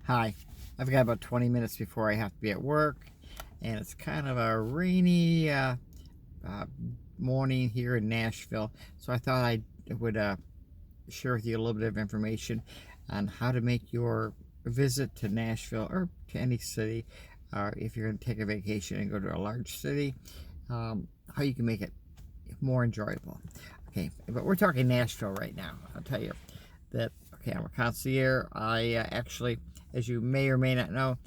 Hi, I've got about 20 minutes before I have to be at work, and it's kind of a rainy morning here in Nashville. So I thought I would share with you a little bit of information on how to make your visit to Nashville or to any city, if you're going to take a vacation and go to a large city, how you can make it more enjoyable. Okay, but we're talking Nashville right now. I'll tell you that, okay, I'm a concierge. I actually, as you may or may not know,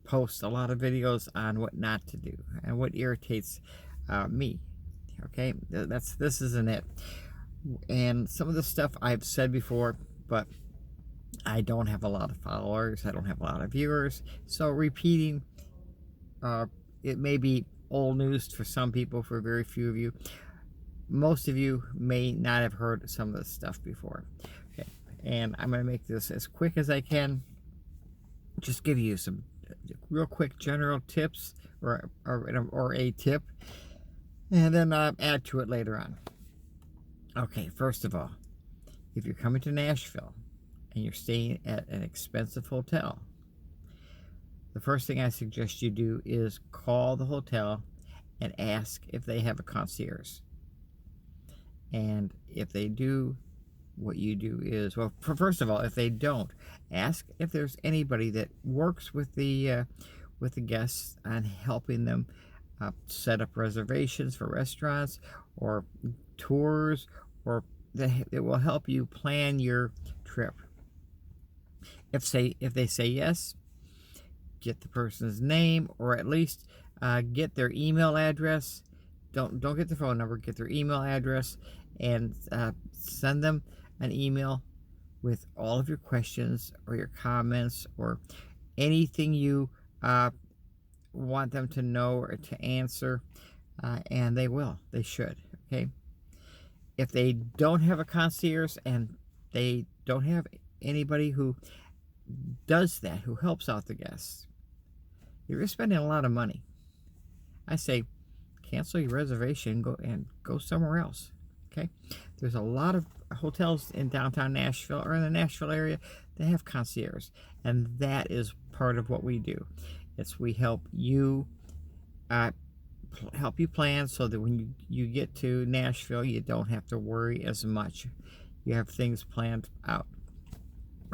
post a lot of videos on what not to do and what irritates me. Okay, this isn't it. And some of the stuff I've said before, but I don't have a lot of followers. I don't have a lot of viewers. So repeating, it may be old news for some people, for very few of you. Most of you may not have heard some of this stuff before. Okay, and I'm going to make this as quick as I can. Just give you some real quick general tips or a tip, and then add to it later on. Okay, first of all, if you're coming to Nashville and you're staying at an expensive hotel, the first thing I suggest you do is call the hotel and ask if they have a concierge. And if they do, what you do is, well, first of all, if they don't, ask if there's anybody that works with the guests on helping them set up reservations for restaurants or tours, or that will help you plan your trip. If they say yes, get the person's name, or at least get their email address. Don't get their phone number. Get their email address and send them an email with all of your questions or your comments or anything you want them to know or to answer, and they should. Okay, if they don't have a concierge and they don't have anybody who does that, who helps out the guests, you're spending a lot of money. I say cancel your reservation and go somewhere else. Okay, there's a lot of hotels in downtown Nashville or in the Nashville area that have concierge, and that is part of what we do. We help you plan so that when you get to Nashville, you don't have to worry as much. You have things planned out.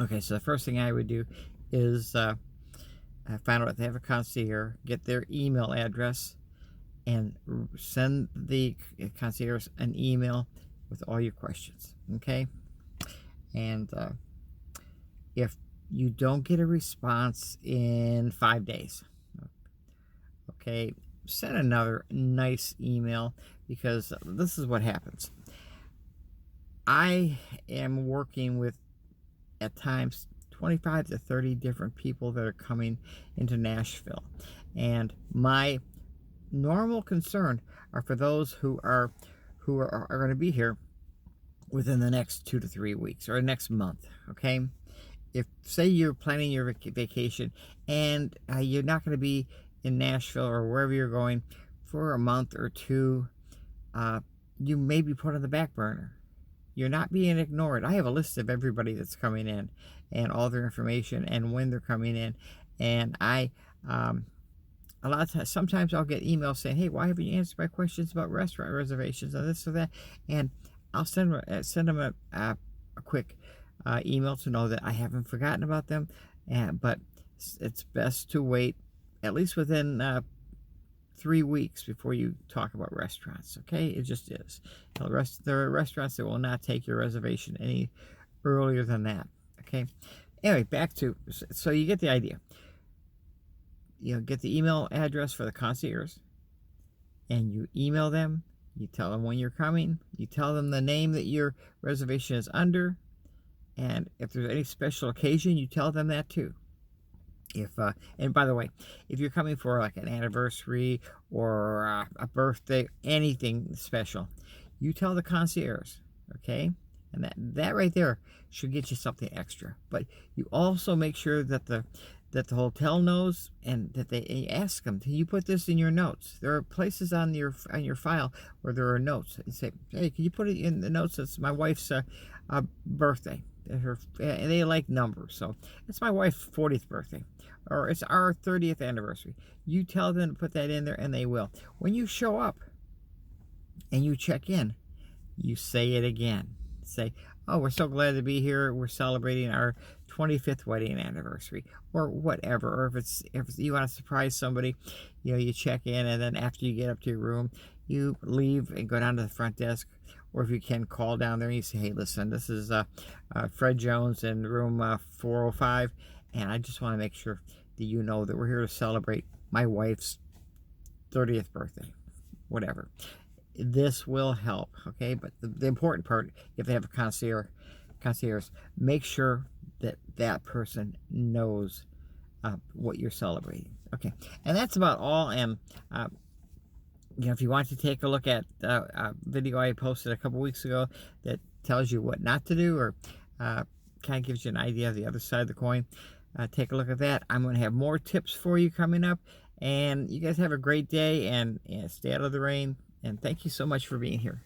Okay, so the first thing I would do is find out if they have a concierge, get their email address, and send the concierge an email with all your questions. Okay, and if you don't get a response in 5 days, okay, send another nice email, because this is what happens. I am working with, at times, 25 to 30 different people that are coming into Nashville, and my normal concern are for those who are going to be here within the next 2 to 3 weeks or next month. Okay, if say you're planning your vacation and you're not going to be in Nashville or wherever you're going for a month or two, you may be put on the back burner. You're not being ignored. I have a list of everybody that's coming in and all their information and when they're coming in, and I a lot of times, sometimes I'll get emails saying, hey, why haven't you answered my questions about restaurant reservations or this or that? And I'll send them a quick email to know that I haven't forgotten about them. But it's best to wait at least within 3 weeks before you talk about restaurants. Okay, it just is. There are restaurants that will not take your reservation any earlier than that. Okay. Anyway, back to, so you get the idea. Get the email address for the concierge, and you email them. You tell them when you're coming. You tell them the name that your reservation is under, and if there's any special occasion, you tell them that too. And by the way, if you're coming for like an anniversary or a birthday, anything special, you tell the concierge. Okay, and that right there should get you something extra. But you also make sure that the hotel knows, and that they ask them, can you put this in your notes? There are places on your file where there are notes. You say, hey, can you put it in the notes? It's my wife's birthday. and they like numbers. So it's my wife's 40th birthday, or it's our 30th anniversary. You tell them to put that in there, and they will. When you show up and you check in, you say it again. Say, oh, we're so glad to be here. We're celebrating our 25th wedding anniversary, or whatever. Or if you want to surprise somebody, you know, you check in, and then after you get up to your room, you leave and go down to the front desk. Or if you can, call down there and you say, hey, listen, this is Fred Jones in room 405, and I just want to make sure that you know that we're here to celebrate my wife's 30th birthday, whatever. This will help, okay? But the important part, if they have a concierge, make sure that that person knows what you're celebrating. Okay, and that's about all. And you know, if you want to take a look at a video I posted a couple weeks ago that tells you what not to do, or kind of gives you an idea of the other side of the coin, take a look at that. I'm going to have more tips for you coming up. And you guys have a great day, and stay out of the rain. And thank you so much for being here.